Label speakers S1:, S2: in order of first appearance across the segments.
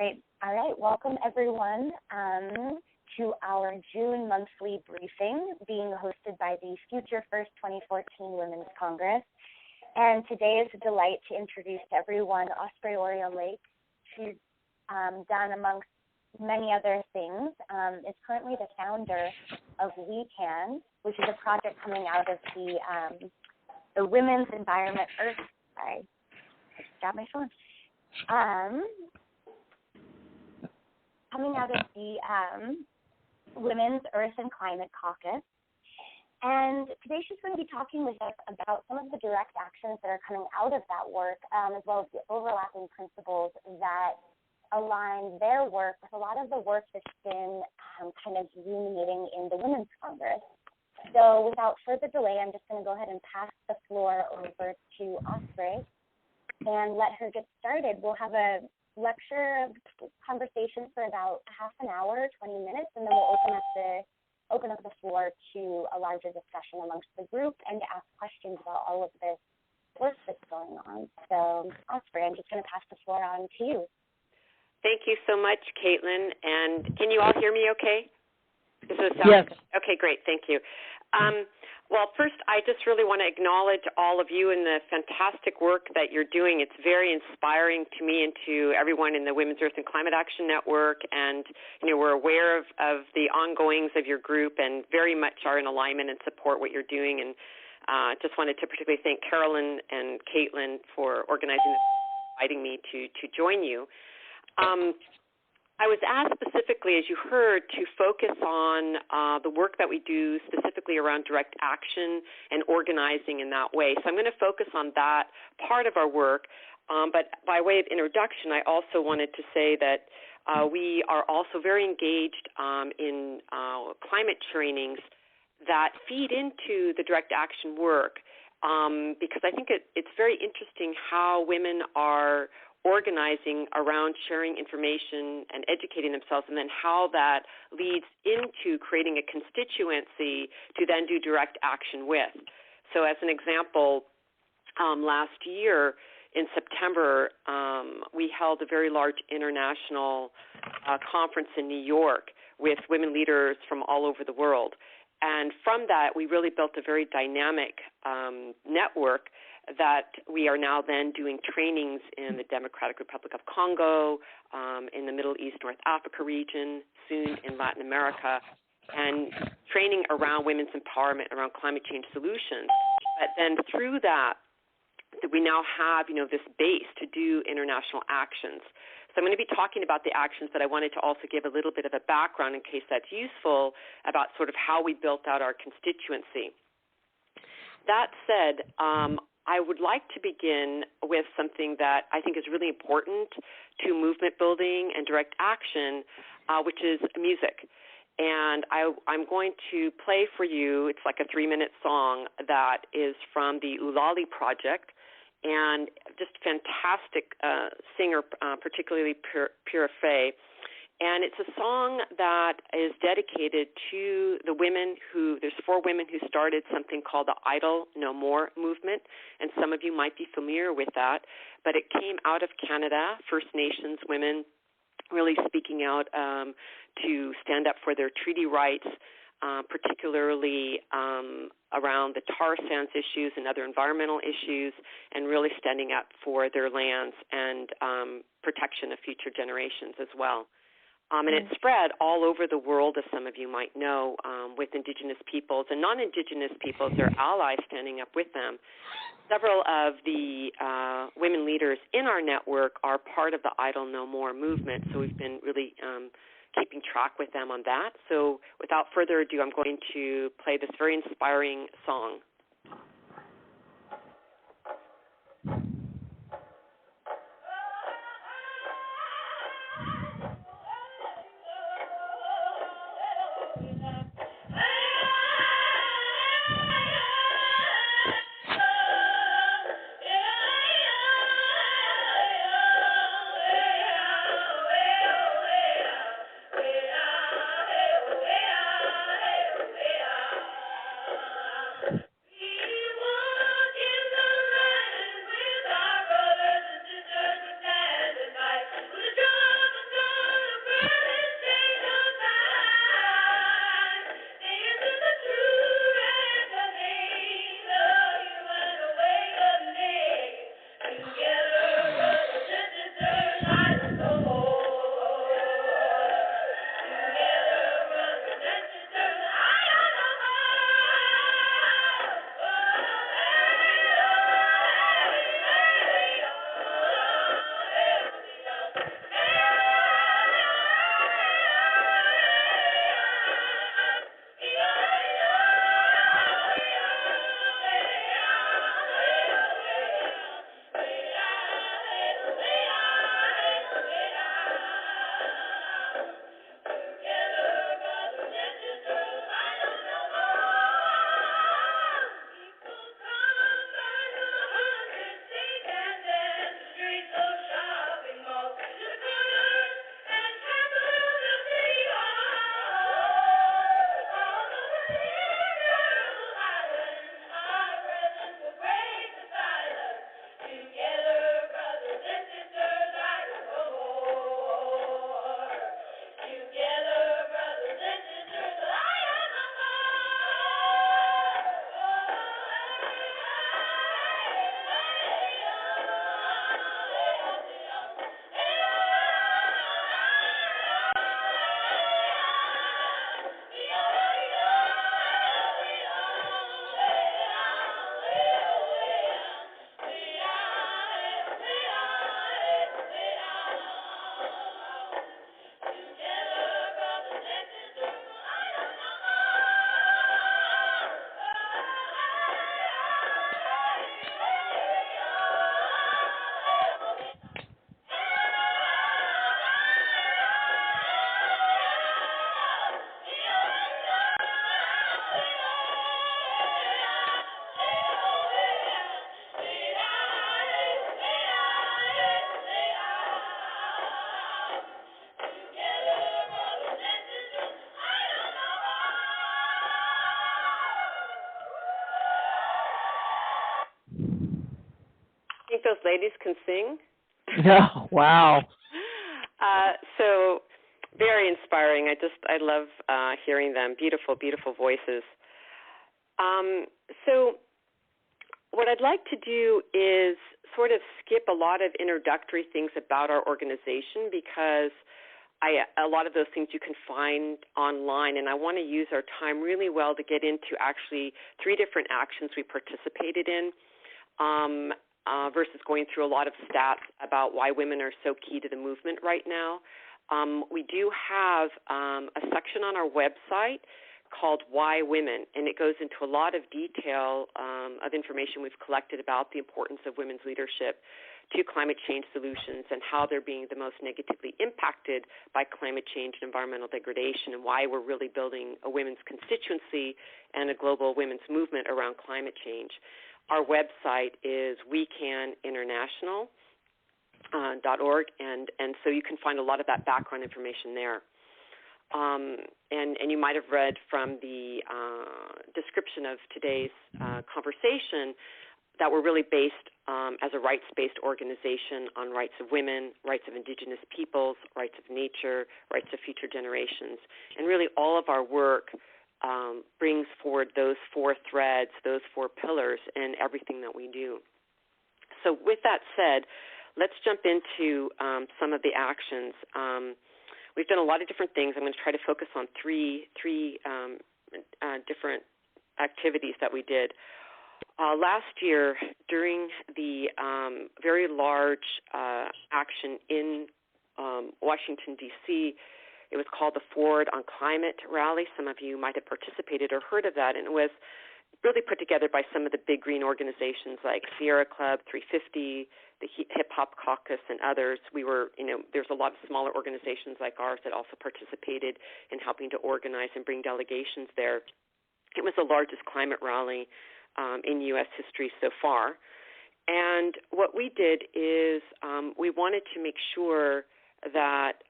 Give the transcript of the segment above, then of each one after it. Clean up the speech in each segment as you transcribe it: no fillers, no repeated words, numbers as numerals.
S1: Great. All right. Welcome, everyone, to our June monthly briefing being hosted by the Future First 2014 Women's Congress. And today is a delight to introduce to everyone Osprey Oriole Lake. She's done, amongst many other things, is currently the founder of We Can, which is a project coming out of the Women's Environment Earth. Sorry, I just got my phone. Coming out of the Women's Earth and Climate Caucus. And today she's going to be talking with us about some of the direct actions that are coming out of that work, as well as the overlapping principles that align their work with a lot of the work that's been kind of ruminating in the Women's Congress. So without further delay, I'm just going to go ahead and pass the floor over to Osprey and let her get started. We'll have a lecture conversation for about half an hour, 20 minutes, and then we'll open up the floor to a larger discussion amongst the group and to ask questions about all of this work that's going on. So, Osprey, I'm just going to pass the floor on to you.
S2: Thank you so much, Caitlin. And can you all hear me okay? Does it sound
S3: yes.
S2: Good? Okay, great. Thank you. Well, first, I just really want to acknowledge all of you and the fantastic work that you're doing. It's very inspiring to me and to everyone in the Women's Earth and Climate Action Network. And, we're aware of the ongoings of your group and very much are in alignment and support what you're doing. And just wanted to particularly thank Carolyn and Caitlin for organizing this, inviting me to join you. I was asked specifically, as you heard, to focus on the work that we do specifically around direct action and organizing in that way. So I'm going to focus on that part of our work. But by way of introduction, I also wanted to say that we are also very engaged in climate trainings that feed into the direct action work because I think it's very interesting how women are organizing around sharing information and educating themselves, and then how that leads into creating a constituency to then do direct action with. So as an example, last year in September, we held a very large international conference in New York with women leaders from all over the world. And from that, we really built a very dynamic network that we are now then doing trainings in the Democratic Republic of Congo, in the Middle East, North Africa region, soon in Latin America, and training around women's empowerment, around climate change solutions. But then through that, we now have, this base to do international actions. So I'm going to be talking about the actions, but I wanted to also give a little bit of a background in case that's useful about sort of how we built out our constituency. That said, I would like to begin with something that I think is really important to movement building and direct action, which is music. And I'm going to play for you, it's like a 3-minute song that is from the Ulali Project, and just fantastic singer, particularly Pura Fay. And it's a song that is dedicated to the women there's 4 women who started something called the Idle No More movement, and some of you might be familiar with that. But it came out of Canada, First Nations women really speaking out to stand up for their treaty rights, particularly around the tar sands issues and other environmental issues, and really standing up for their lands and protection of future generations as well. And it spread all over the world, as some of you might know, with Indigenous peoples and non-Indigenous peoples, their allies standing up with them. Several of the women leaders in our network are part of the Idle No More movement, so we've been really keeping track with them on that. So without further ado, I'm going to play this very inspiring song. those ladies can sing.
S3: Oh, wow.
S2: So very inspiring. I love hearing them. Beautiful, beautiful voices. So what I'd like to do is sort of skip a lot of introductory things about our organization because a lot of those things you can find online, and I want to use our time really well to get into actually 3 different actions we participated in versus going through a lot of stats about why women are so key to the movement right now. We do have a section on our website called Why Women, and it goes into a lot of detail of information we've collected about the importance of women's leadership to climate change solutions and how they're being the most negatively impacted by climate change and environmental degradation, and why we're really building a women's constituency and a global women's movement around climate change. Our website is wecaninternational.org, and so you can find a lot of that background information there. And you might have read from the description of today's conversation that we're really based as a rights-based organization on rights of women, rights of Indigenous peoples, rights of nature, rights of future generations. And really all of our work brings forward those 4 threads, those 4 pillars in everything that we do. So with that said, let's jump into some of the actions. We've done a lot of different things. I'm going to try to focus on three different activities that we did. Last year, during the very large action in Washington, D.C., it was called the Forward on Climate Rally. Some of you might have participated or heard of that, and it was really put together by some of the big green organizations like Sierra Club, 350, the Hip Hop Caucus, and others. There's a lot of smaller organizations like ours that also participated in helping to organize and bring delegations there. It was the largest climate rally in U.S. history so far. And what we did is we wanted to make sure that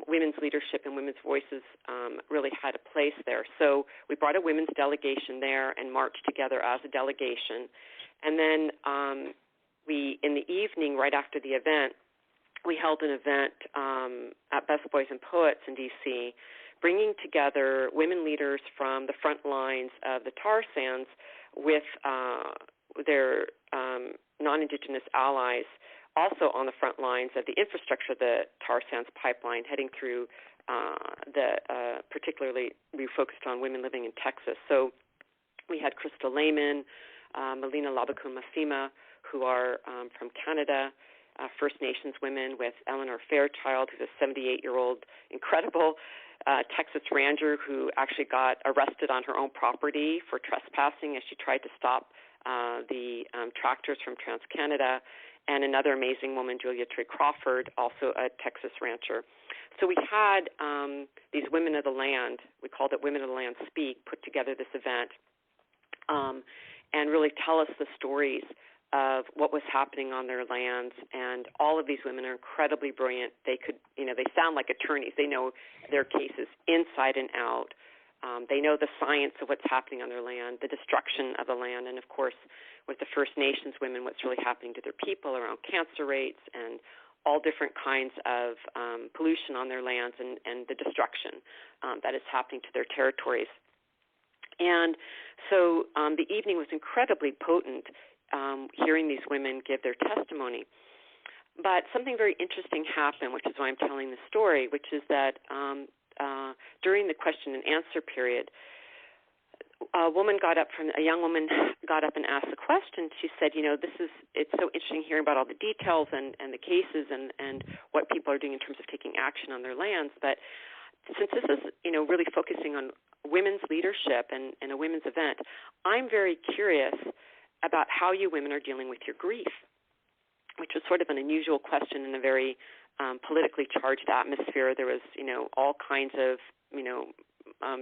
S2: women's leadership and women's voices really had a place there. So we brought a women's delegation there and marched together as a delegation. And then in the evening, right after the event, we held an event at Best Boys and Poets in D.C., bringing together women leaders from the front lines of the tar sands with their non-Indigenous allies, also on the front lines of the infrastructure of the tar sands pipeline heading through particularly we focused on women living in Texas. So we had Crystal Lehman, Melina Labakun-Mafima, who are from Canada, First Nations women with Eleanor Fairchild, who's a 78-year-old incredible Texas Ranger who actually got arrested on her own property for trespassing as she tried to stop the tractors from TransCanada, and another amazing woman, Julia Trey Crawford, also a Texas rancher. So we had these women of the land, we called it Women of the Land Speak, put together this event and really tell us the stories of what was happening on their lands. And all of these women are incredibly brilliant. They they sound like attorneys. They know their cases inside and out. They know the science of what's happening on their land, the destruction of the land, and of course, with the First Nations women, what's really happening to their people around cancer rates and all different kinds of pollution on their lands and the destruction that is happening to their territories. And so the evening was incredibly potent, hearing these women give their testimony. But something very interesting happened, which is why I'm telling the story, which is that during the question and answer period, a young woman got up and asked a question. She said, it's so interesting hearing about all the details and the cases and what people are doing in terms of taking action on their lands. But since this is, really focusing on women's leadership and a women's event, I'm very curious about how you women are dealing with your grief, which was sort of an unusual question in a very politically charged atmosphere. There was, all kinds of,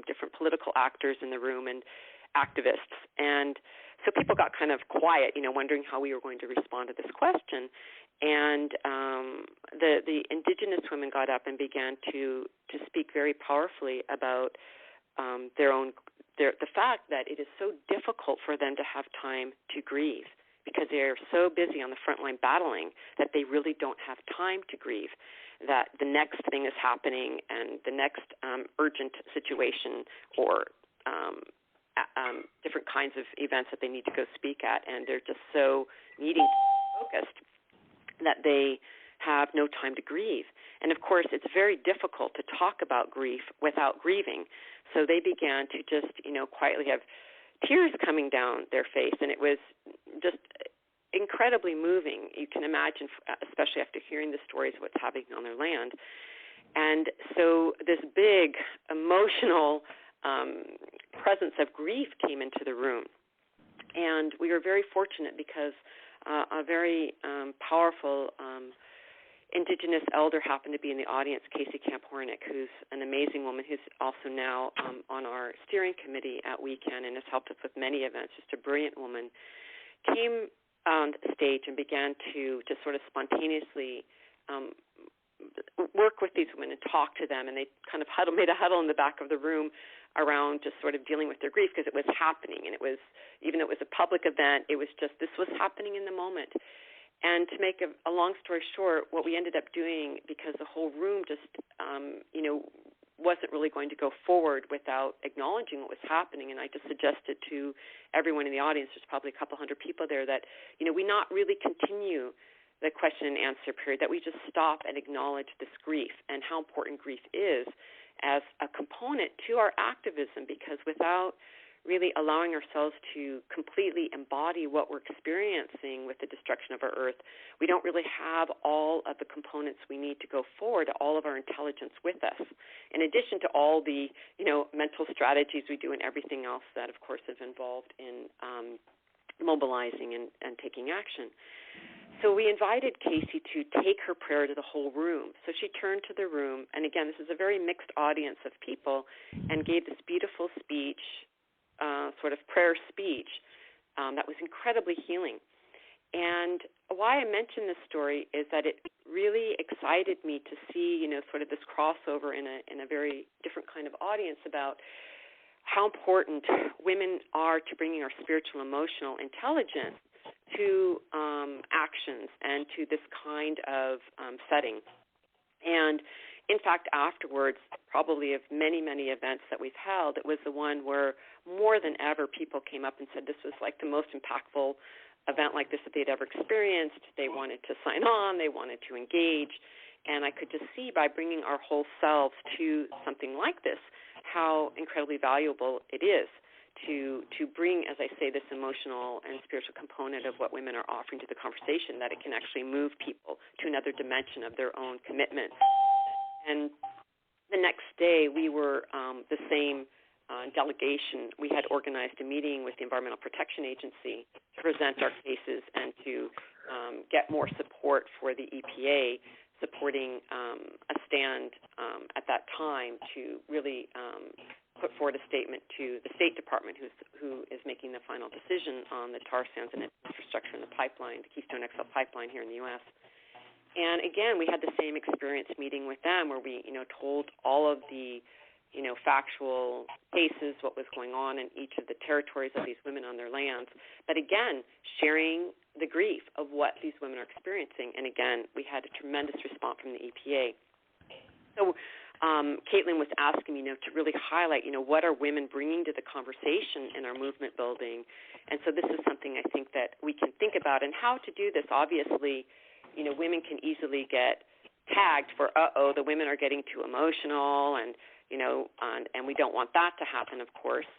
S2: different political actors in the room and activists. And so people got kind of quiet, wondering how we were going to respond to this question. And the Indigenous women got up and began to speak very powerfully about the fact that it is so difficult for them to have time to grieve because they are so busy on the front line battling that they really don't have time to grieve, that the next thing is happening and the next urgent situation or different kinds of events that they need to go speak at, and they're just so needing to be focused that they have no time to grieve. And, of course, it's very difficult to talk about grief without grieving. So they began to just, quietly have tears coming down their face, and it was just incredibly moving. You can imagine, especially after hearing the stories of what's happening on their land. And so this big emotional presence of grief came into the room. And we were very fortunate because a very powerful Indigenous elder happened to be in the audience, Casey Camp Hornick, who's an amazing woman who's also now on our steering committee at WeCan and has helped us with many events, just a brilliant woman, came on stage and began to just sort of spontaneously work with these women and talk to them, and they kind of made a huddle in the back of the room around just sort of dealing with their grief because it was happening, and it was, even though it was a public event, it was just, this was happening in the moment. And to make a long story short, what we ended up doing, because the whole room just, wasn't really going to go forward without acknowledging what was happening, and I just suggested to everyone in the audience, there's probably a couple hundred people there, that, we not really continue the question and answer period, that we just stop and acknowledge this grief and how important grief is as a component to our activism, because without really allowing ourselves to completely embody what we're experiencing with the destruction of our earth, we don't really have all of the components we need to go forward, all of our intelligence with us, in addition to all the, mental strategies we do and everything else that, of course, is involved in mobilizing and taking action. So we invited Casey to take her prayer to the whole room. So she turned to the room, and again, this is a very mixed audience of people, and gave this beautiful speech, sort of prayer speech, that was incredibly healing. And why I mention this story is that it really excited me to see, sort of this crossover in a very different kind of audience about how important women are to bringing our spiritual, emotional intelligence to actions and to this kind of setting. And in fact, afterwards, probably of many, many events that we've held, it was the one where more than ever people came up and said this was like the most impactful event like this that they'd ever experienced. They wanted to sign on. They wanted to engage. And I could just see by bringing our whole selves to something like this how incredibly valuable it is to bring, as I say, this emotional and spiritual component of what women are offering to the conversation, that it can actually move people to another dimension of their own commitment. And the next day, we were the same delegation. We had organized a meeting with the Environmental Protection Agency to present our cases and to get more support for the EPA, supporting a stand at that time to really put forward a statement to the State Department, who is making the final decision on the tar sands and infrastructure in the pipeline, the Keystone XL pipeline here in the U.S. And again, we had the same experience meeting with them, where we, told all of the, factual cases, what was going on in each of the territories of these women on their lands. But again, sharing the grief of what these women are experiencing. And again, we had a tremendous response from the EPA. So Caitlin was asking me, to really highlight, what are women bringing to the conversation in our movement building. And so this is something I think that we can think about. And how to do this, obviously, women can easily get tagged for, the women are getting too emotional, and we don't want that to happen, of course.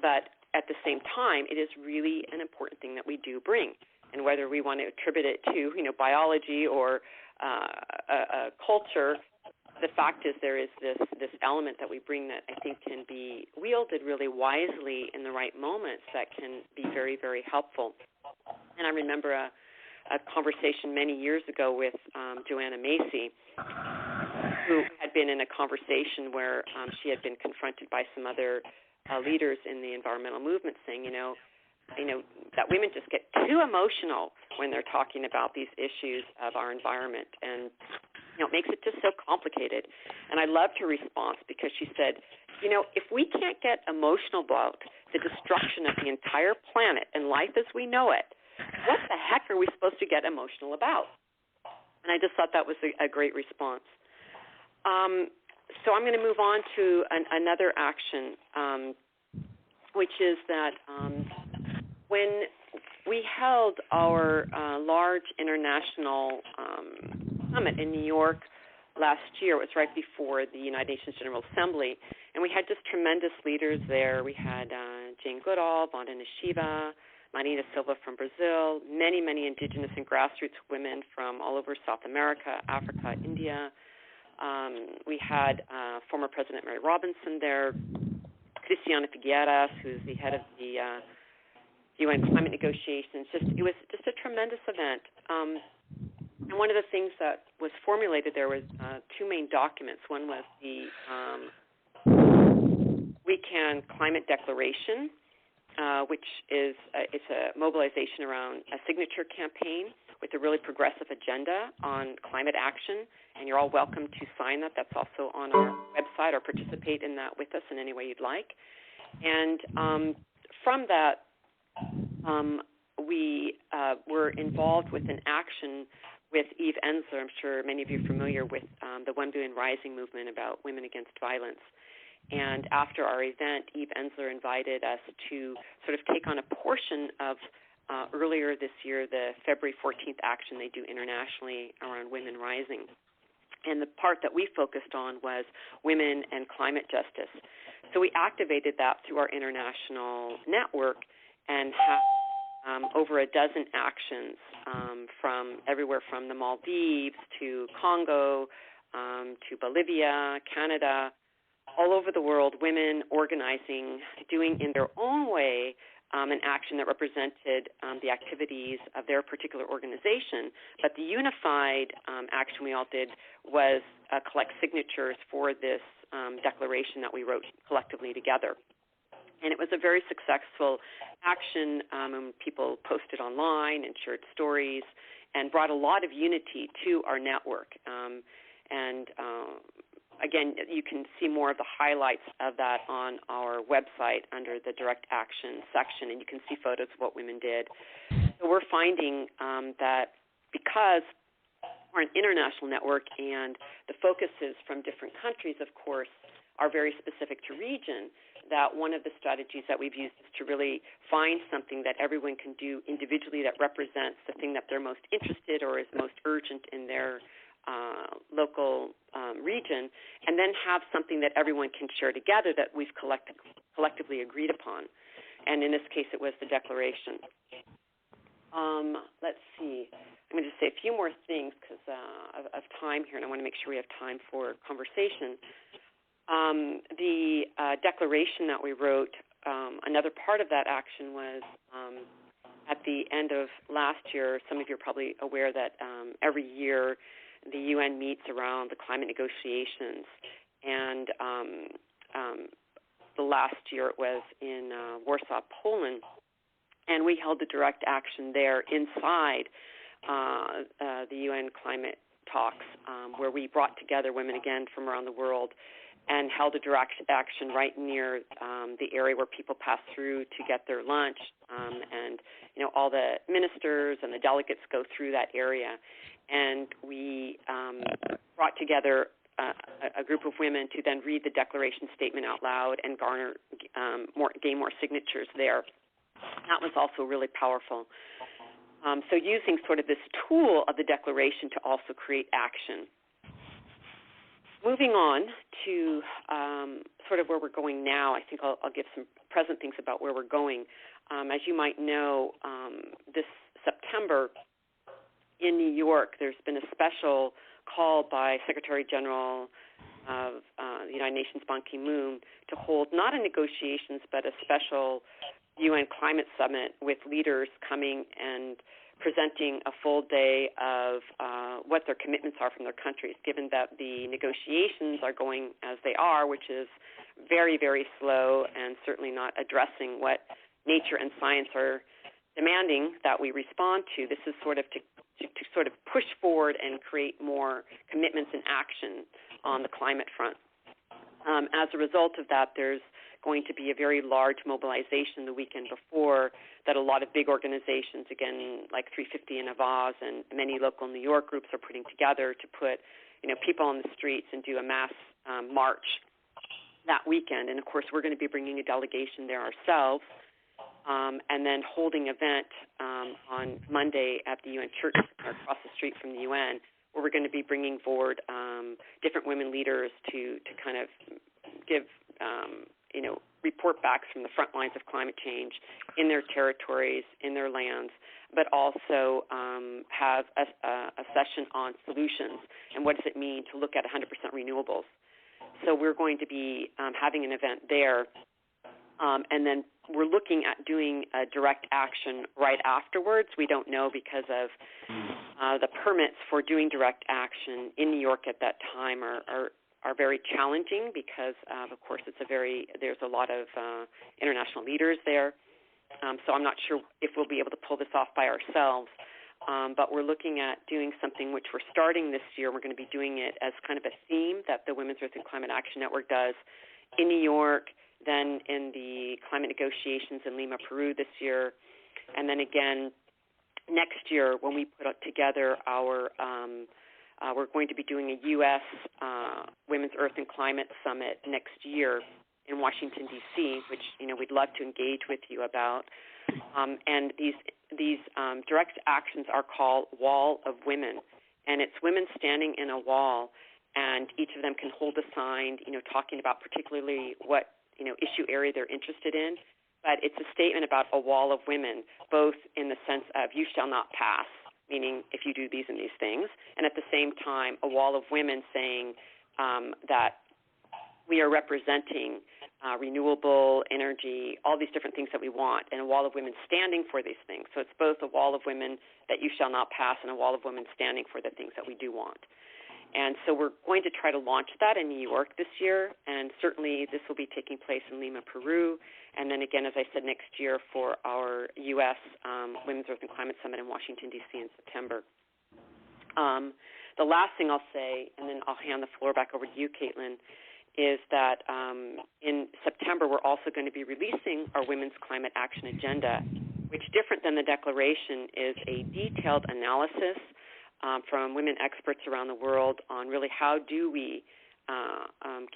S2: But at the same time, it is really an important thing that we do bring. And whether we want to attribute it to, biology or a culture, the fact is there is this element that we bring that I think can be wielded really wisely in the right moments that can be very, very helpful. And I remember a conversation many years ago with Joanna Macy, who had been in a conversation where she had been confronted by some other leaders in the environmental movement saying, that women just get too emotional when they're talking about these issues of our environment, and it makes it just so complicated. And I loved her response, because she said, if we can't get emotional about the destruction of the entire planet and life as we know it, What the heck are we supposed to get emotional about? And I just thought that was a great response. So I'm going to move on to another action, which is that when we held our large international summit in New York last year, it was right before the United Nations General Assembly, and we had just tremendous leaders there. We had Jane Goodall, Wanda Nishida, Marina Silva from Brazil, many, many indigenous and grassroots women from all over South America, Africa, India. We had former President Mary Robinson there, Cristiana Figueras, who's the head of the UN climate negotiations. It was just a tremendous event. And one of the things that was formulated there was two main documents. One was the We Can Climate Declaration, which is it's a mobilization around a signature campaign with a really progressive agenda on climate action, and you're all welcome to sign that. That's also on our website, or participate in that with us in any way you'd like. And from that, we were involved with an action with Eve Ensler. I'm sure many of you are familiar with the 1 Billion Rising movement about women against violence. And after our event, Eve Ensler invited us to sort of take on a portion of earlier this year, the February 14th action they do internationally around women rising. And the part that we focused on was women and climate justice. So we activated that through our international network and have over a dozen actions from everywhere from the Maldives to Congo to Bolivia, Canada, all over the world, women organizing, doing in their own way an action that represented the activities of their particular organization. But the unified action we all did was collect signatures for this declaration that we wrote collectively together. And it was a very successful action, and people posted online and shared stories and brought a lot of unity to our network. Again, you can see more of the highlights of that on our website under the Direct Action section, and you can see photos of what women did. So we're finding that because we're an international network and the focuses from different countries, of course, are very specific to region, that one of the strategies that we've used is to really find something that everyone can do individually that represents the thing that they're most interested or is most urgent in their local region, and then have something that everyone can share together that we've collectively agreed upon. And in this case, it was the declaration. Let's see. I'm going to just say a few more things because of time here, and I want to make sure we have time for conversation. The declaration that we wrote, another part of that action was at the end of last year. Some of you are probably aware that every year the UN meets around the climate negotiations, and the last year it was in Warsaw, Poland, and we held the direct action there inside the UN climate talks, where we brought together women again from around the world and held a direct action right near the area where people pass through to get their lunch, and all the ministers and the delegates go through that area. And we brought together a group of women to then read the declaration statement out loud and gain more signatures there. That was also really powerful. So using sort of this tool of the declaration to also create action. Moving on to sort of where we're going now, I think I'll give some present things about where we're going. As you might know, this September in New York, there's been a special call by Secretary General of the United Nations, Ban Ki-moon, to hold not a negotiations but a special UN climate summit with leaders coming and presenting a full day of what their commitments are from their countries, given that the negotiations are going as they are, which is very, very slow and certainly not addressing what nature and science are demanding that we respond to. This is sort of to sort of push forward and create more commitments and action on the climate front. As a result of that, there's going to be a very large mobilization the weekend before that a lot of big organizations, again, like 350 and Avaz and many local New York groups are putting together to put, people on the streets and do a mass march that weekend. And, of course, we're going to be bringing a delegation there ourselves and then holding an event on Monday at the UN Church across the street from the UN, where we're going to be bringing forward different women leaders to kind of give, report backs from the front lines of climate change in their territories, in their lands, but also have a session on solutions and what does it mean to look at 100% renewables. So we're going to be having an event there, and then we're looking at doing a direct action right afterwards. We don't know because of the permits for doing direct action in New York at that time are very challenging because, of course, there's a lot of international leaders there. So I'm not sure if we'll be able to pull this off by ourselves. But we're looking at doing something which we're starting this year. We're going to be doing it as kind of a theme that the Women's Earth and Climate Action Network does in New York, then in the climate negotiations in Lima, Peru this year, and then again next year when we put together our we're going to be doing a U.S. Women's Earth and Climate Summit next year in Washington, D.C., which, we'd love to engage with you about. And these direct actions are called Wall of Women, and it's women standing in a wall, and each of them can hold a sign, talking about particularly what, issue area they're interested in. But it's a statement about a wall of women, both in the sense of you shall not pass, meaning if you do these and these things, and at the same time a wall of women saying that we are representing renewable energy, all these different things that we want, and a wall of women standing for these things. So it's both a wall of women that you shall not pass and a wall of women standing for the things that we do want. And so we're going to try to launch that in New York this year, and certainly this will be taking place in Lima, Peru, and then again, as I said, next year for our U.S. Women's Earth and Climate Summit in Washington, D.C. in September. The last thing I'll say, and then I'll hand the floor back over to you, Caitlin, is that in September we're also going to be releasing our Women's Climate Action Agenda, which, different than the declaration, is a detailed analysis from women experts around the world on really how do we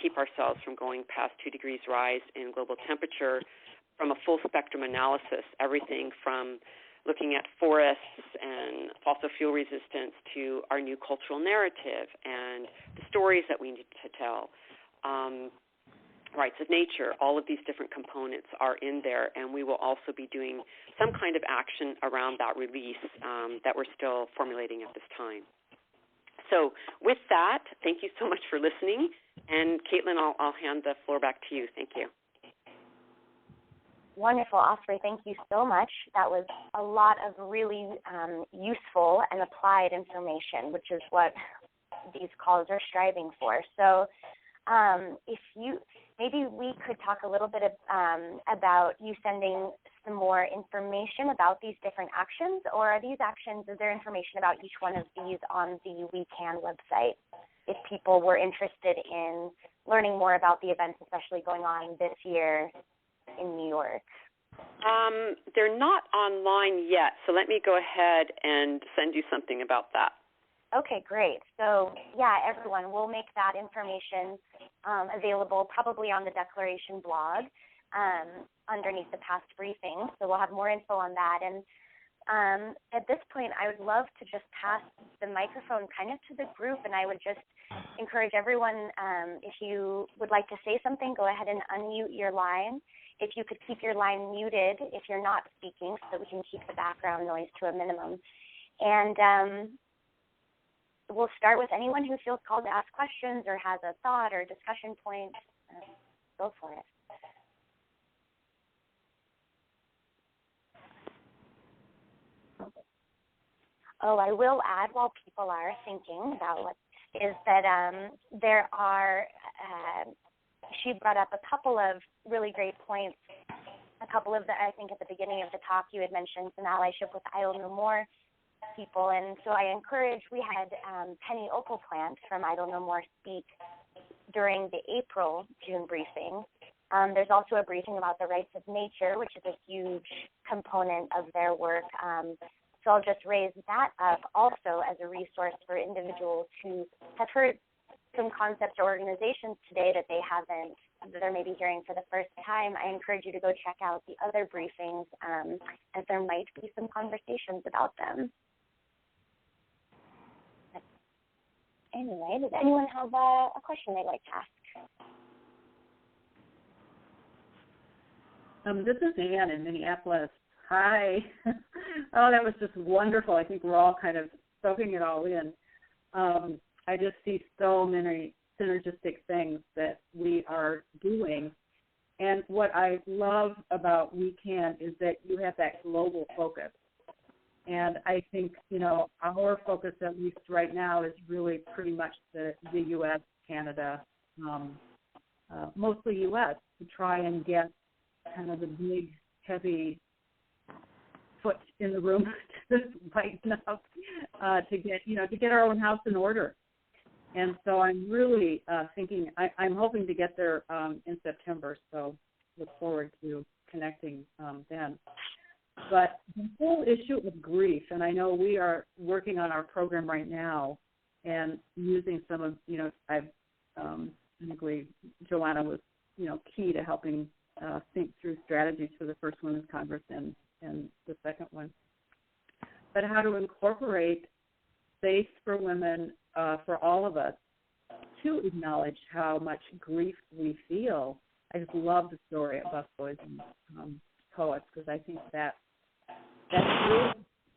S2: keep ourselves from going past 2 degrees rise in global temperature from a full spectrum analysis, everything from looking at forests and fossil fuel resistance to our new cultural narrative and the stories that we need to tell. Rights of nature, all of these different components are in there, and we will also be doing some kind of action around that release that we're still formulating at this time. So with that, thank you so much for listening, and Caitlin, I'll hand the floor back to you. Thank you.
S1: Wonderful, Osprey. Thank you so much. That was a lot of really useful and applied information, which is what these calls are striving for. So maybe we could talk a little bit about you sending some more information about these different actions, or are these actions, is there information about each one of these on the We Can website if people were interested in learning more about the events, especially going on this year in New York?
S2: They're not online yet, so let me go ahead and send you something about that.
S1: Okay, great. So, yeah, everyone, we'll make that information available probably on the Declaration blog underneath the past briefings. So we'll have more info on that. And at this point, I would love to just pass the microphone kind of to the group, and I would just encourage everyone, if you would like to say something, go ahead and unmute your line. If you could keep your line muted if you're not speaking so that we can keep the background noise to a minimum. And we'll start with anyone who feels called to ask questions or has a thought or discussion point. Go for it. Oh, I will add while people are thinking about what is that there are, she brought up a couple of really great points. A couple of I think at the beginning of the talk you had mentioned some allyship with Idle No More people, and so I encourage, we had Penny Opalplant from Idle No More speak during the April June briefing, There's also a briefing about the rights of nature, which is a huge component of their work. So I'll just raise that up also as a resource for individuals who have heard some concepts or organizations today that they're maybe hearing for the first time. I encourage you to go check out the other briefings, as there might be some conversations about them. Anyway, does anyone have a question they'd like to ask?
S4: This is Ann in Minneapolis. Hi. Oh, that was just wonderful. I think we're all kind of soaking it all in. I just see so many synergistic things that we are doing. And what I love about We Can is that you have that global focus. And I think, our focus, at least right now, is really pretty much the U.S., Canada, mostly U.S., to try and get kind of the big, heavy foot in the room to lighten up, to get our own house in order. And so I'm really I'm hoping to get there in September, so look forward to connecting then. But the whole issue of grief, and I know we are working on our program right now and using some of, I think Joanna was, key to helping think through strategies for the first Women's Congress and the second one. But how to incorporate space for women, for all of us, to acknowledge how much grief we feel. I just love the story of Busboys and poets, because I think that's really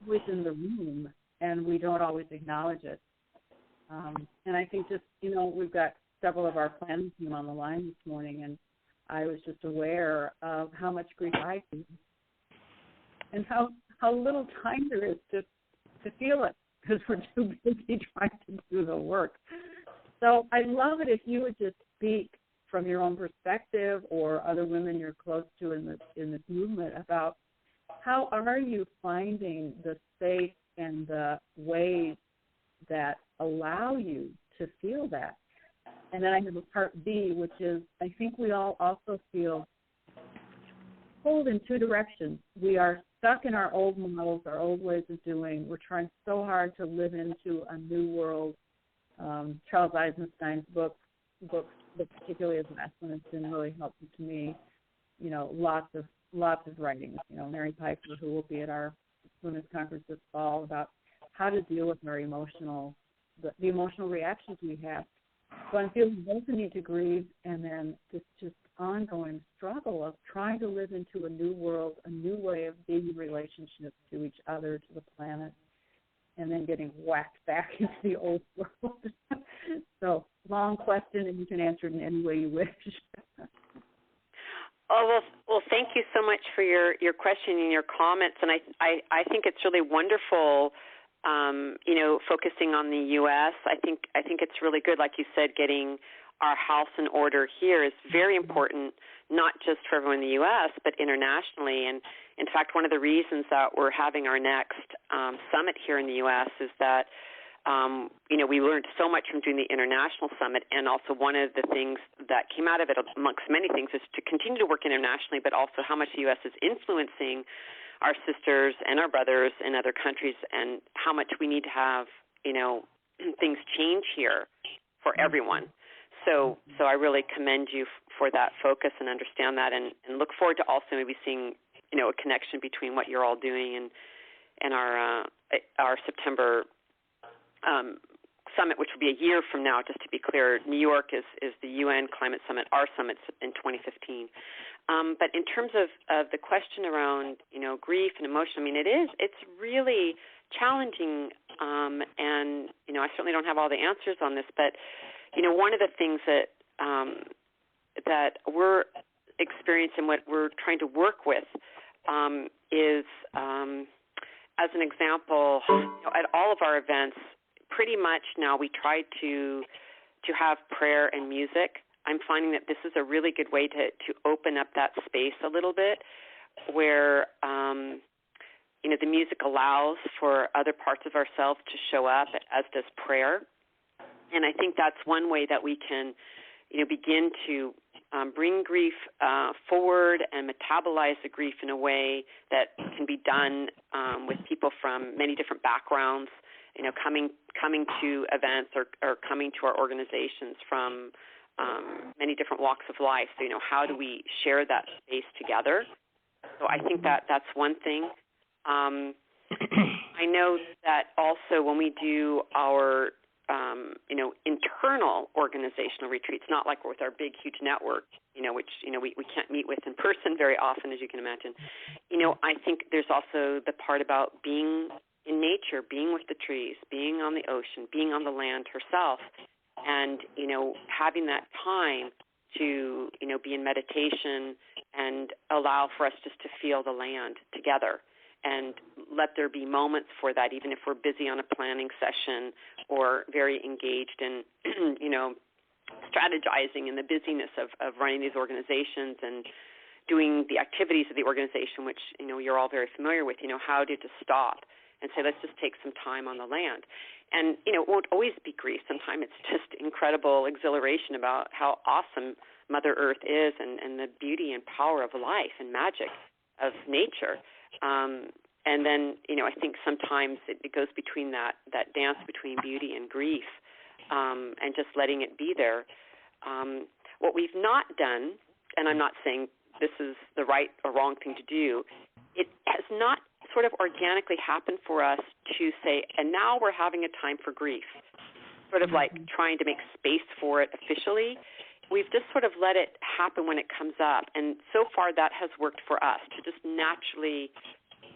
S4: within the room, and we don't always acknowledge it. And I think just, we've got several of our planning team on the line this morning, and I was just aware of how much grief I feel and how little time there is to feel it, because we're too busy trying to do the work. So I'd love it if you would just speak from your own perspective, or other women you're close to in this movement, about how are you finding the space and the ways that allow you to feel that. And then I have a part B, which is I think we all also feel pulled in two directions. We are stuck in our old models, our old ways of doing. We're trying so hard to live into a new world. Charles Eisenstein's book, particularly his last one, has been really helpful to me. Lots of writings. Mary Piper, who will be at our Women's Conference this fall, about how to deal with our the emotional reactions we have. So I'm feeling both the need to grieve, and then this just ongoing struggle of trying to live into a new world, a new way of being in relationships to each other, to the planet, and then getting whacked back into the old world. So, long question, and you can answer it in any way you wish.
S2: Oh, well, thank you so much for your question and your comments. And I think it's really wonderful, focusing on the U.S. I think it's really good, like you said, getting our house in order here is very important, not just for everyone in the U.S., but internationally. And, in fact, one of the reasons that we're having our next summit here in the U.S. is that, we learned so much from doing the international summit, and also one of the things that came out of it, amongst many things, is to continue to work internationally, but also how much the U.S. is influencing our sisters and our brothers in other countries, and how much we need to have, things change here for everyone. So I really commend you for that focus and understand that, and look forward to also maybe seeing, a connection between what you're all doing and our September summit, which will be a year from now, just to be clear. New York is the UN Climate Summit. Our summit's in 2015. But in terms of the question around, grief and emotion, it's really challenging, and, I certainly don't have all the answers on this, but, one of the things that we're experiencing, what we're trying to work with, is, as an example, at all of our events, pretty much now we try to have prayer and music. I'm finding that this is a really good way to open up that space a little bit, where the music allows for other parts of ourselves to show up, as does prayer. And I think that's one way that we can begin to bring grief forward and metabolize the grief in a way that can be done with people from many different backgrounds, coming to events or coming to our organizations from many different walks of life. So, how do we share that space together? So I think that's one thing. I know that also when we do our internal organizational retreats, not like with our big, huge network, which, we can't meet with in person very often, as you can imagine. I think there's also the part about being in nature, being with the trees, being on the ocean, being on the land herself, and, having that time to, be in meditation and allow for us just to feel the land together. And let there be moments for that, even if we're busy on a planning session or very engaged in, strategizing in the busyness of running these organizations and doing the activities of the organization, which, you're all very familiar with, how to just stop and say, let's just take some time on the land. And, it won't always be grief. Sometimes it's just incredible exhilaration about how awesome Mother Earth is and the beauty and power of life and magic of nature. And then, I think sometimes it goes between that dance between beauty and grief, and just letting it be there. What we've not done, and I'm not saying this is the right or wrong thing to do, it has not sort of organically happened for us to say, and now we're having a time for grief, sort of like trying to make space for it officially. We've just sort of let it happen when it comes up. And so far that has worked for us, to just naturally,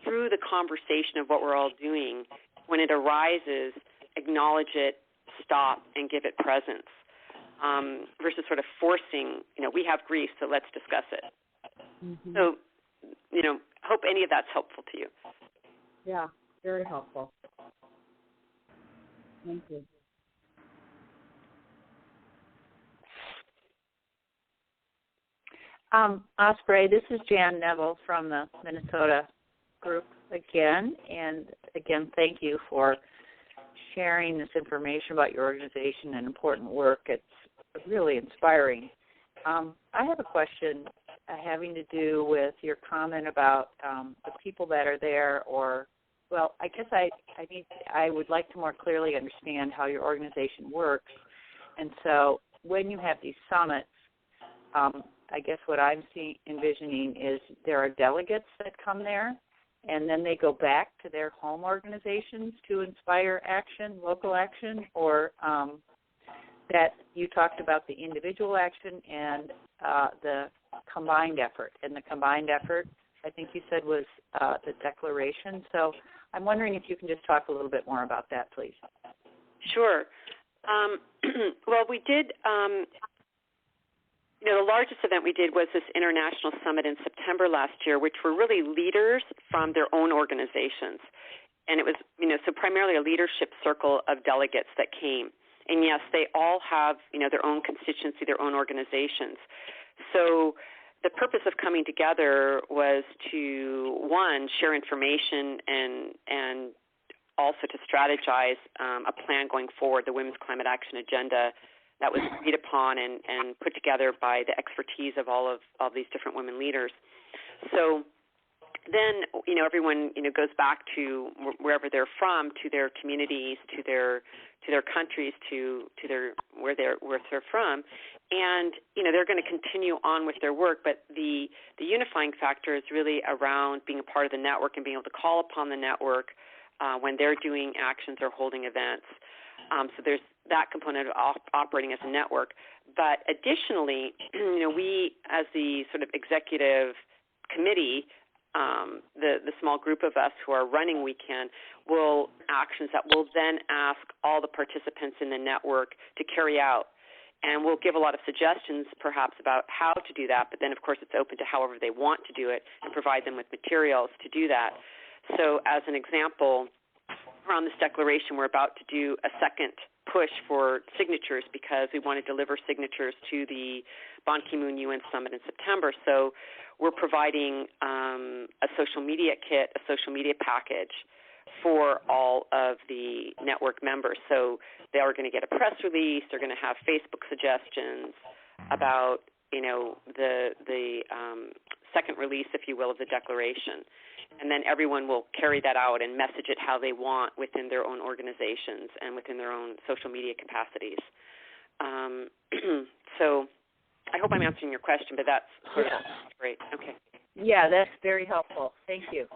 S2: through the conversation of what we're all doing, when it arises, acknowledge it, stop, and give it presence, versus sort of forcing, we have grief, so let's discuss it. Mm-hmm. So, hope any of that's helpful to you.
S4: Yeah, very helpful. Thank you.
S3: Osprey, this is Jan Neville from the Minnesota group again. And again, thank you for sharing this information about your organization and important work. It's really inspiring. I have a question having to do with your comment about the people that are there, I guess I would like to more clearly understand how your organization works. And so when you have these summits, I guess what I'm envisioning is there are delegates that come there, and then they go back to their home organizations to inspire action, local action, or that you talked about the individual action and the combined effort. And the combined effort, I think you said, was the declaration. So I'm wondering if you can just talk a little bit more about that, please.
S2: Sure. Well, we did, the largest event we did was this international summit in September last year, which were really leaders from their own organizations. And it was, so primarily a leadership circle of delegates that came. And yes, they all have, their own constituency, their own organizations. So the purpose of coming together was to, one, share information and also to strategize a plan going forward, the Women's Climate Action Agenda that was agreed upon and put together by the expertise of all of these different women leaders. So then, everyone, goes back to wherever they're from, to their communities, to their countries, to where they're from, and they're going to continue on with their work. But the unifying factor is really around being a part of the network and being able to call upon the network when they're doing actions or holding events. So there's that component of operating as a network. But additionally, we as the sort of executive committee, the small group of us who are running Weekend, will actions that we'll then ask all the participants in the network to carry out. And we'll give a lot of suggestions perhaps about how to do that, but then of course it's open to however they want to do it and provide them with materials to do that. So as an example, around this declaration, we're about to do a second push for signatures because we want to deliver signatures to the Ban Ki-moon UN Summit in September. So we're providing a social media kit, a social media package for all of the network members. So they are going to get a press release. They're going to have Facebook suggestions about the second release, if you will, of the Declaration. And then everyone will carry that out and message it how they want within their own organizations and within their own social media capacities. So I hope I'm answering your question, but that's great. Okay.
S3: Yeah, that's very helpful. Thank you.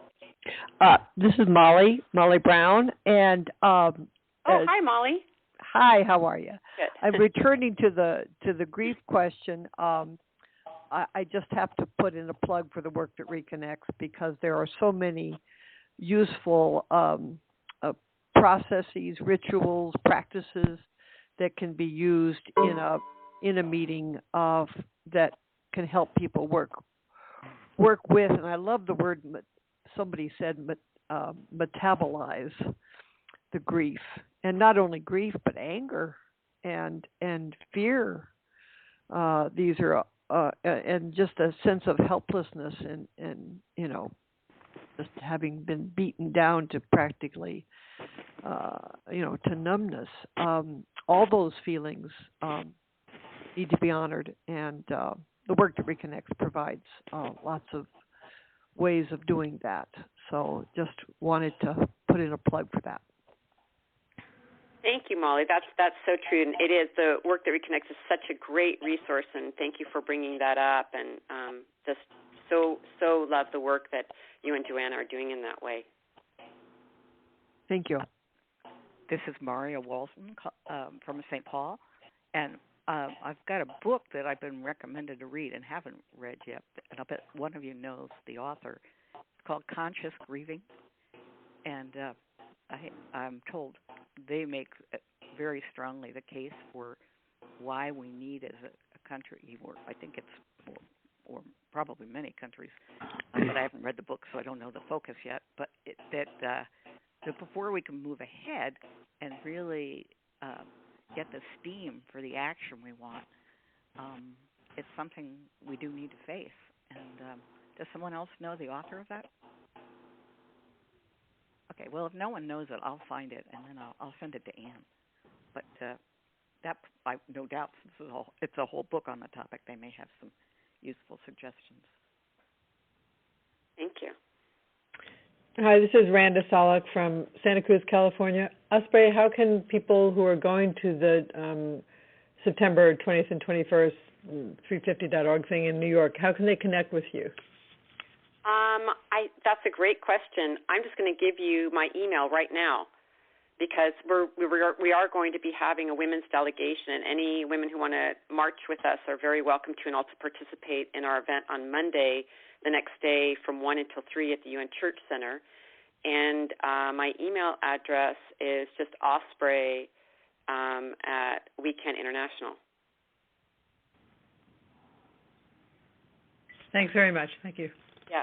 S5: This is Molly Brown, and
S2: hi, Molly.
S5: Hi, how are you?
S2: Good.
S5: I'm returning to the grief question. I just have to put in a plug for the work that reconnects, because there are so many useful processes, rituals, practices that can be used in a meeting that can help people work with. And I love the word somebody said metabolize the grief, and not only grief but anger and fear. These are and just a sense of helplessness and just having been beaten down to practically to numbness. All those feelings need to be honored, and the work that reconnects provides lots of ways of doing that. So just wanted to put in a plug for that.
S2: Thank you, Molly. That's so true, and it is. The work that reconnects is such a great resource, and thank you for bringing that up. And just so love the work that you and Joanna are doing in that way.
S5: Thank you.
S6: This is Maria Walton from St. Paul, and I've got a book that I've been recommended to read and haven't read yet, and I bet one of you knows the author. It's called Conscious Grieving, and I'm told they make very strongly the case for why we need as a country, or I think it's or probably many countries, but I haven't read the book, so I don't know the focus yet, but that before we can move ahead and really get the steam for the action we want, it's something we do need to face. And does someone else know the author of that? Okay, well, if no one knows it, I'll find it, and then I'll send it to Anne. But that, I no doubt, since it's a whole book on the topic, they may have some useful suggestions.
S2: Thank you.
S7: Hi, this is Randa Solak from Santa Cruz, California. Osprey, how can people who are going to the September 20th and 21st 350.org thing in New York, how can they connect with you?
S2: That's a great question. I'm just going to give you my email right now, because we are going to be having a women's delegation, and any women who want to march with us are very welcome to, and also participate in our event on Monday, the next day from 1 until 3 at the UN Church Center. And my email address is just Osprey at We Can International.
S7: Thanks very much. Thank you.
S2: Yeah.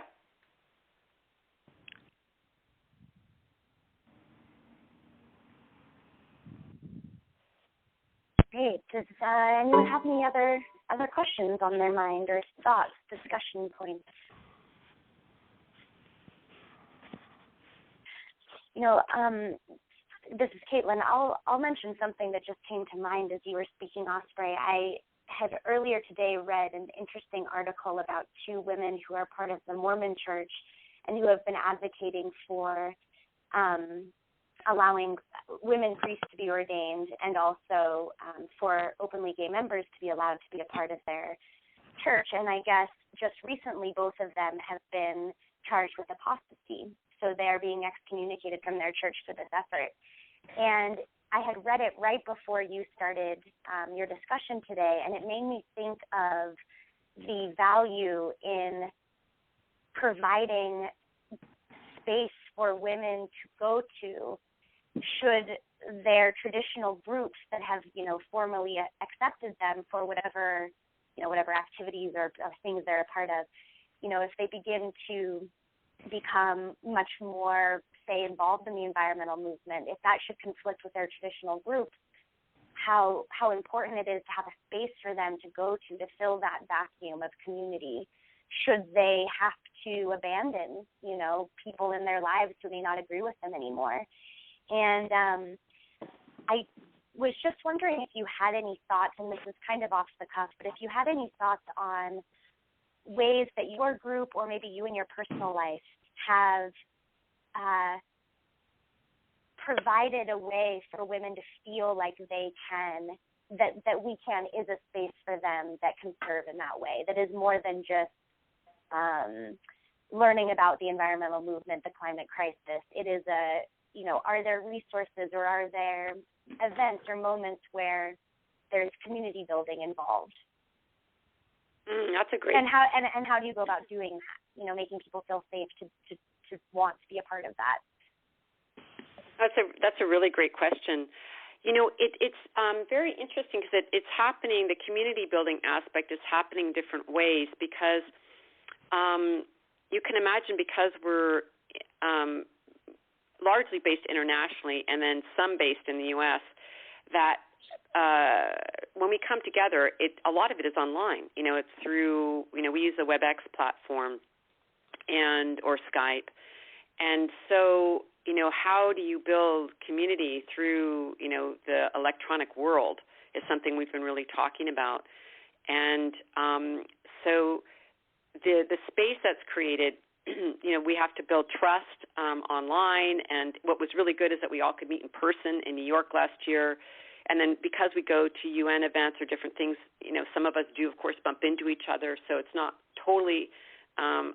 S1: Great. Does anyone have any other questions on their mind, or thoughts, discussion points? This is Caitlin. I'll mention something that just came to mind as you were speaking, Osprey. I had earlier today read an interesting article about two women who are part of the Mormon Church and who have been advocating for allowing women priests to be ordained, and also for openly gay members to be allowed to be a part of their church. And I guess just recently both of them have been charged with apostasy. So they are being excommunicated from their church for this effort. And I had read it right before you started your discussion today, and it made me think of the value in providing space for women to go to should their traditional groups that have, formally accepted them for whatever activities or things they're a part of, if they begin to become much more, say, involved in the environmental movement, if that should conflict with their traditional groups, how important it is to have a space for them to go to fill that vacuum of community should they have to abandon, people in their lives who may not agree with them anymore. And was just wondering if you had any thoughts, and this is kind of off the cuff, but if you had any thoughts on ways that your group or maybe you in your personal life have provided a way for women to feel like they can, that We Can is a space for them that can serve in that way, that is more than just learning about the environmental movement, the climate crisis. It is are there resources or are there events or moments where there's community building involved?
S2: That's a great.
S1: And how do you go about doing that? Making people feel safe to want to be a part of that.
S2: That's a really great question. It's very interesting because it's happening. The community building aspect is happening different ways because you can imagine, because we're largely based internationally and then some based in the U.S., that when we come together, a lot of it is online. It's through, we use the WebEx platform or Skype. And so, how do you build community through, the electronic world is something we've been really talking about. And so the space that's created, we have to build trust online. And what was really good is that we all could meet in person in New York last year. And then because we go to UN events or different things, some of us do, of course, bump into each other. So it's not totally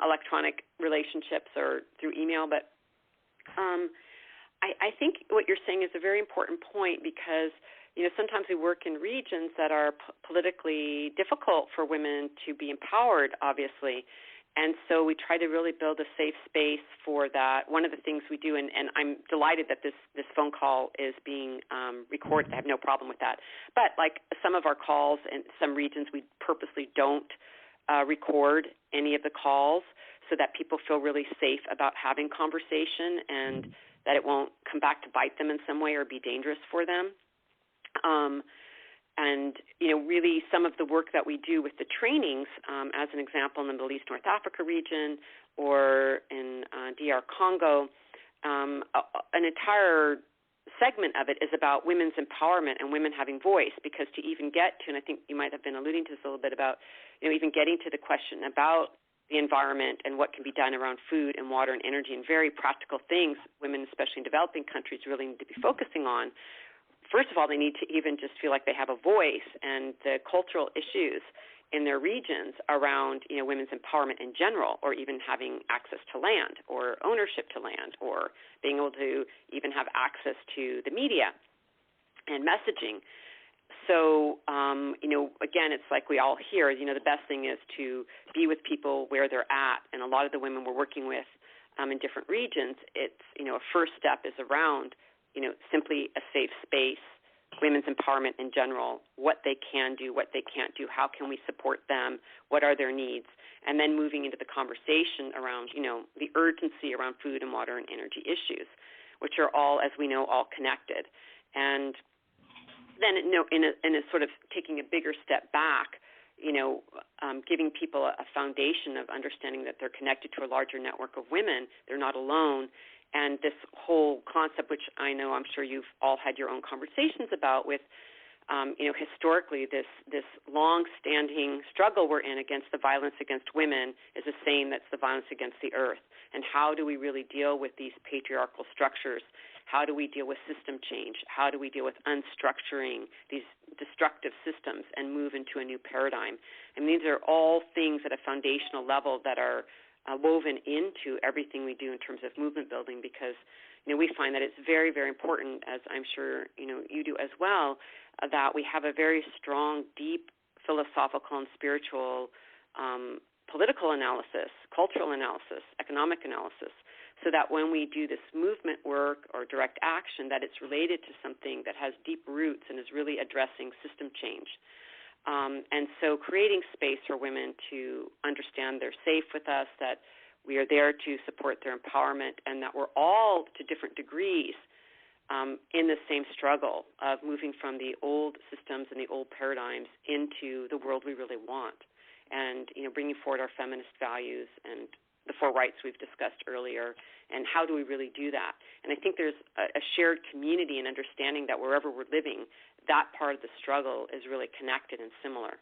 S2: electronic relationships or through email. But I think what you're saying is a very important point because, sometimes we work in regions that are politically difficult for women to be empowered, obviously. And so we try to really build a safe space for that. One of the things we do, and I'm delighted that this phone call is being recorded. I have no problem with that. But like some of our calls in some regions, we purposely don't record any of the calls so that people feel really safe about having conversation and that it won't come back to bite them in some way or be dangerous for them. And, really some of the work that we do with the trainings, as an example, in the Middle East, North Africa region or in DR Congo, an entire segment of it is about women's empowerment and women having voice, because to even get to, and I think you might have been alluding to this a little bit about, even getting to the question about the environment and what can be done around food and water and energy and very practical things women, especially in developing countries, really need to be focusing on. First of all, they need to even just feel like they have a voice, and the cultural issues in their regions around, women's empowerment in general, or even having access to land or ownership to land, or being able to even have access to the media and messaging. So, again, it's like we all hear, the best thing is to be with people where they're at. And a lot of the women we're working with in different regions, it's, a first step is around, simply a safe space, women's empowerment in general, what they can do, what they can't do, how can we support them, what are their needs, and then moving into the conversation around, the urgency around food and water and energy issues, which are all, as we know, all connected. And then, in a sort of taking a bigger step back, giving people a foundation of understanding that they're connected to a larger network of women, they're not alone. And this whole concept, which I know I'm sure you've all had your own conversations about with, historically this long-standing struggle we're in against the violence against women is the same that's the violence against the earth. And how do we really deal with these patriarchal structures? How do we deal with system change? How do we deal with unstructuring these destructive systems and move into a new paradigm? And these are all things at a foundational level that are woven into everything we do in terms of movement building, because we find that it's very, very important, as I'm sure you do as well, that we have a very strong, deep philosophical and spiritual political analysis, cultural analysis, economic analysis, so that when we do this movement work or direct action, that it's related to something that has deep roots and is really addressing system change. And so creating space for women to understand they're safe with us, that we are there to support their empowerment, and that we're all, to different degrees, in the same struggle of moving from the old systems and the old paradigms into the world we really want, and bringing forward our feminist values and the 4 rights we've discussed earlier, and how do we really do that? And I think there's a shared community and understanding that wherever we're living, that part of the struggle is really connected and similar.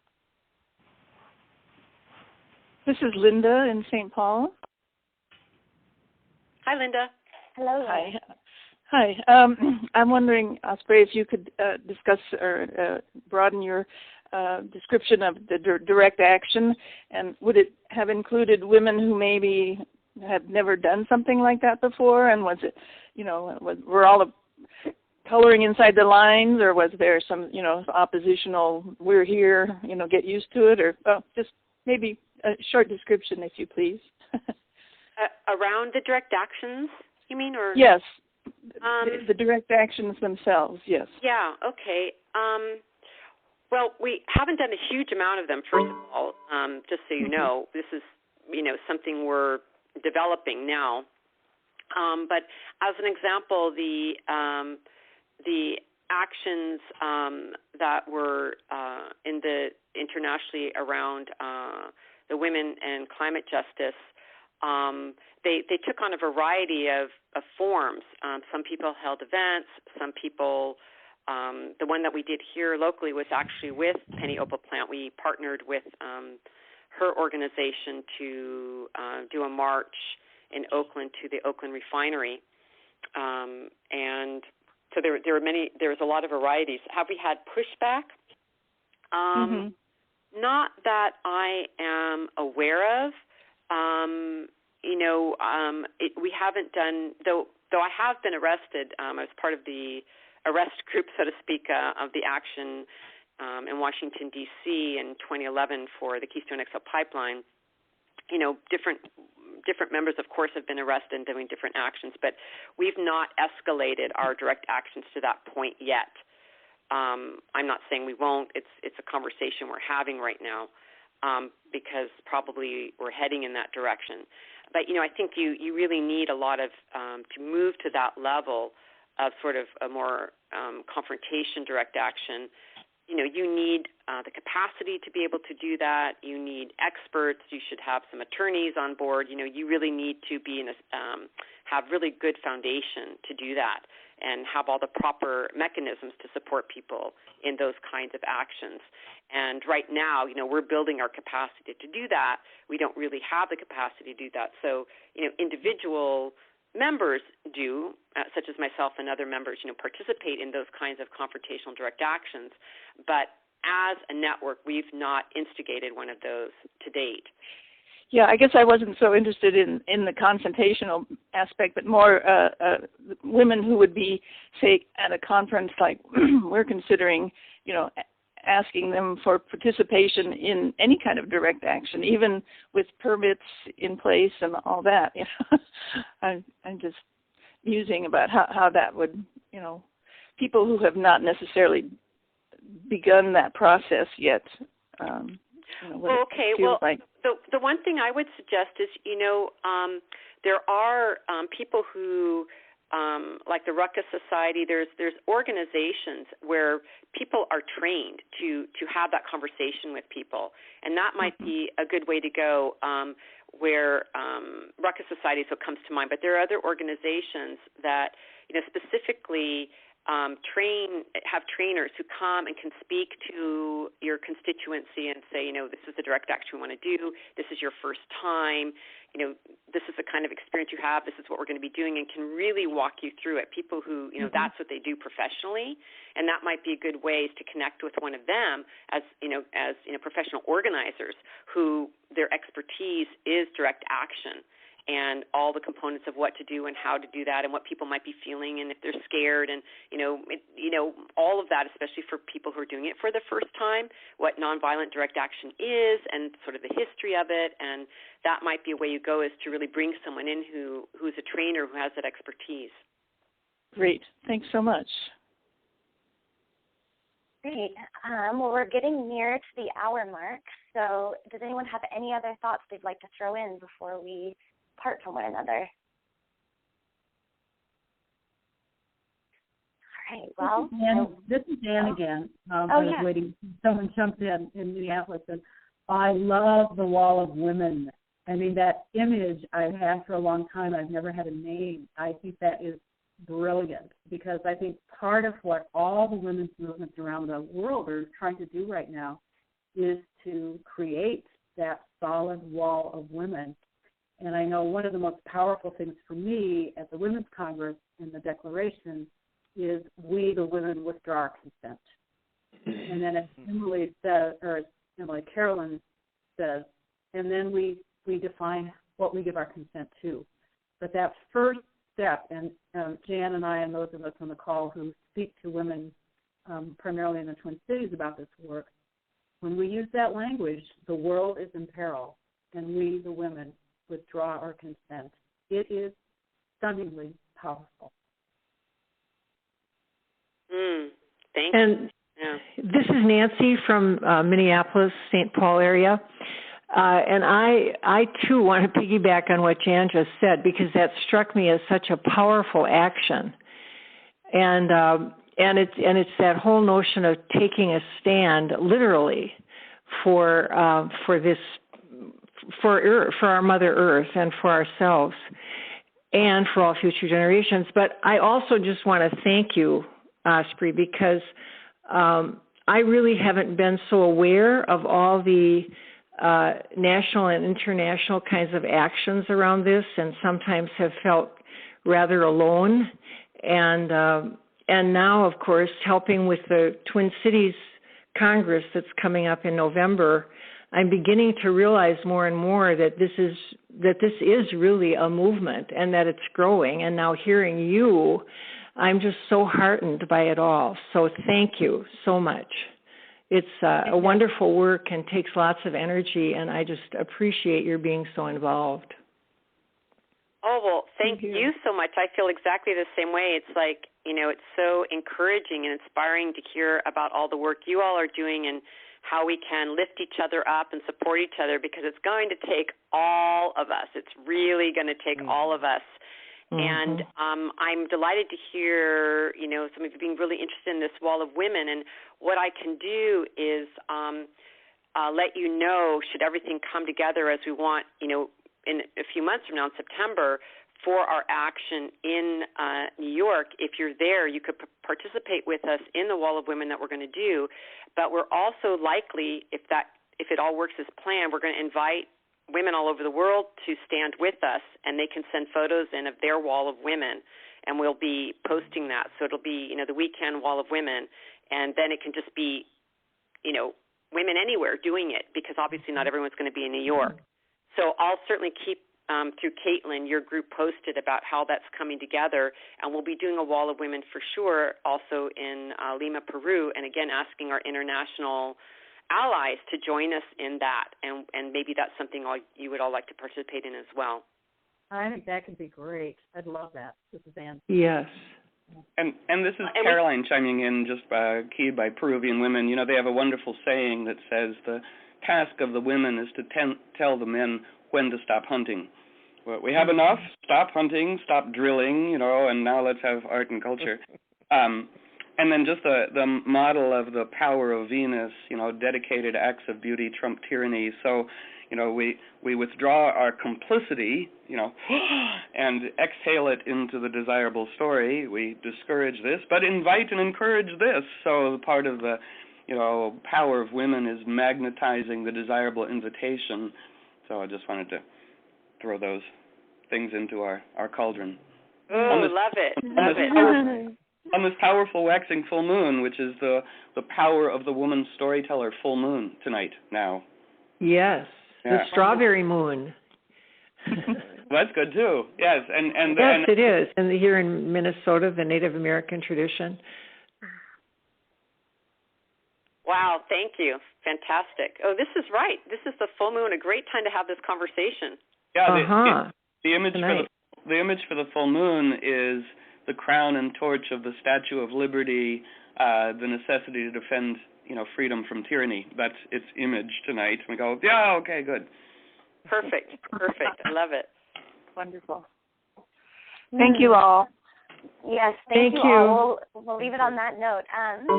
S8: This is Linda in St. Paul.
S2: Hi, Linda.
S1: Hello, Linda.
S8: Hi. I'm wondering, Osprey, if you could discuss or broaden your description of the direct action, and would it have included women who maybe had never done something like that before, and was it, were all coloring inside the lines, or was there some, oppositional, we're here, get used to it, or just maybe a short description, if you please.
S2: Around the direct actions, you mean, or?
S8: Yes, the direct actions themselves, yes.
S2: Yeah, okay. Well, we haven't done a huge amount of them, first of all, just so you know. This is, something we're developing now. But as an example, the actions that were in the internationally around the women and climate justice, they took on a variety of forms. Some people held events. Some people, the one that we did here locally was actually with Penny Opal Plant. We partnered with her organization to do a march in Oakland to the Oakland refinery. And so there was a lot of varieties. Have we had pushback? Not that I am aware of. We haven't done, though I have been arrested. I was part of the arrest group, so to speak, of the action in Washington, D.C. in 2011 for the Keystone XL pipeline. Different members, of course, have been arrested and doing different actions, but we've not escalated our direct actions to that point yet. I'm not saying we won't. It's a conversation we're having right now because probably we're heading in that direction. But, I think you really need a lot of to move to that level of sort of a more confrontation direct action. You need the capacity to be able to do that. You need experts. You should have some attorneys on board. You really need to be have really good foundation to do that and have all the proper mechanisms to support people in those kinds of actions. And right now, we're building our capacity to do that. We don't really have the capacity to do that. So, individual members do, such as myself and other members, participate in those kinds of confrontational direct actions. But as a network, we've not instigated one of those to date.
S8: Yeah, I guess I wasn't so interested in the confrontational aspect, but more women who would be, say, at a conference like we're considering, asking them for participation in any kind of direct action, even with permits in place and all that. I'm just musing about how that would, people who have not necessarily begun that process yet.
S2: The one thing I would suggest is, there are people who, like the Ruckus Society, there's organizations where people are trained to have that conversation with people, and that might be a good way to go. Where Ruckus Society so comes to mind, but there are other organizations that specifically have trainers who come and can speak to your constituency and say, this is the direct action we want to do. This is your first time. This is the kind of experience you have. This is what we're going to be doing, and can really walk you through it. People who, that's what they do professionally, and that might be a good way to connect with one of them as professional organizers who their expertise is direct action and all the components of what to do and how to do that and what people might be feeling and if they're scared and, all of that, especially for people who are doing it for the first time, what nonviolent direct action is and sort of the history of it. And that might be a way you go, is to really bring someone in who's a trainer who has that expertise.
S8: Great. Thanks so much.
S1: Great. Well, we're getting near to the hour mark, so does anyone have any other thoughts they'd like to throw in before we part from one another? All right. Well,
S4: this is Dan again. I was waiting. Someone jumped in Minneapolis, and I love the Wall of Women. I mean, that image I've had for a long time. I've never had a name. I think that is brilliant, because I think part of what all the women's movements around the world are trying to do right now is to create that solid wall of women. And I know one of the most powerful things for me at the Women's Congress in the Declaration is we, the women, withdraw our consent. And then as Emily says, or as Emily Carolyn says, and then we define what we give our consent to. But that first step, and Jan and I and those of us on the call who speak to women primarily in the Twin Cities about this work, when we use that language, the world is in peril, and we, the women, withdraw our consent. It is stunningly powerful.
S2: Thank you.
S9: And this is Nancy from Minneapolis, St. Paul area. And I too want to piggyback on what Jan just said, because that struck me as such a powerful action. And it's that whole notion of taking a stand, literally, for this, for our Mother Earth and for ourselves, and for all future generations. But I also just want to thank you, Osprey, because I really haven't been so aware of all the national and international kinds of actions around this, and sometimes have felt rather alone. And now, of course, helping with the Twin Cities Congress that's coming up in November, I'm beginning to realize more and more that this is really a movement and that it's growing. And now hearing you, I'm just so heartened by it all. So thank you so much. It's a wonderful work and takes lots of energy, and I just appreciate your being so involved.
S2: Oh, well, thank you so much. I feel exactly the same way. It's like, it's so encouraging and inspiring to hear about all the work you all are doing and how we can lift each other up and support each other, because it's going to take all of us. It's really going to take all of us. And I'm delighted to hear, some of you being really interested in this wall of women. And what I can do is let you know, should everything come together as we want, in a few months from now in September, for our action in New York. If you're there, you could participate with us in the Wall of Women that we're going to do. But we're also likely, if it all works as planned, we're going to invite women all over the world to stand with us, and they can send photos in of their Wall of Women, and we'll be posting that. So it'll be, the weekend Wall of Women, and then it can just be, women anywhere doing it, because obviously not everyone's going to be in New York. So I'll certainly keep, through Caitlin, your group posted about how that's coming together, and we'll be doing a Wall of Women for sure also in Lima, Peru, and again asking our international allies to join us in that, and maybe that's something you would all like to participate in as well.
S4: I think that could be great. I'd love that. This is Ann.
S9: Yes.
S10: And this is Caroline chiming in, just keyed by Peruvian women. They have a wonderful saying that says the task of the women is to tell the men when to stop hunting. Well, we have enough. Stop hunting, stop drilling, and now let's have art and culture. And then just the model of the power of Venus, dedicated acts of beauty trump tyranny. So, we withdraw our complicity, and exhale it into the desirable story. We discourage this, but invite and encourage this. So part of the, power of women is magnetizing the desirable invitation. So I just wanted to throw those things into our cauldron.
S2: Oh, love it.
S10: On this powerful waxing full moon, which is the power of the woman storyteller full moon tonight now.
S9: Yes, the strawberry moon.
S10: That's good too. Yes, and
S9: yes, it is. And here in Minnesota, the Native American tradition.
S2: Wow, thank you. Fantastic. Oh, this is right. This is the full moon. A great time to have this conversation.
S10: Yeah. The image for the full moon is the crown and torch of the Statue of Liberty, the necessity to defend, freedom from tyranny. That's its image tonight. We go, okay, good.
S2: Perfect. I love it.
S8: Wonderful. Thank you all.
S1: Yes, thank you all. We'll leave it on that note.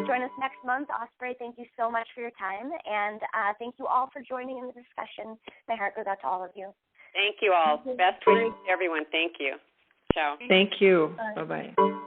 S1: Join us next month. Osprey, thank you so much for your time, and thank you all for joining in the discussion. My heart goes out to all of you.
S2: Thank you all. Best wishes to everyone. Thank you. Ciao.
S9: Thank you. Bye-bye.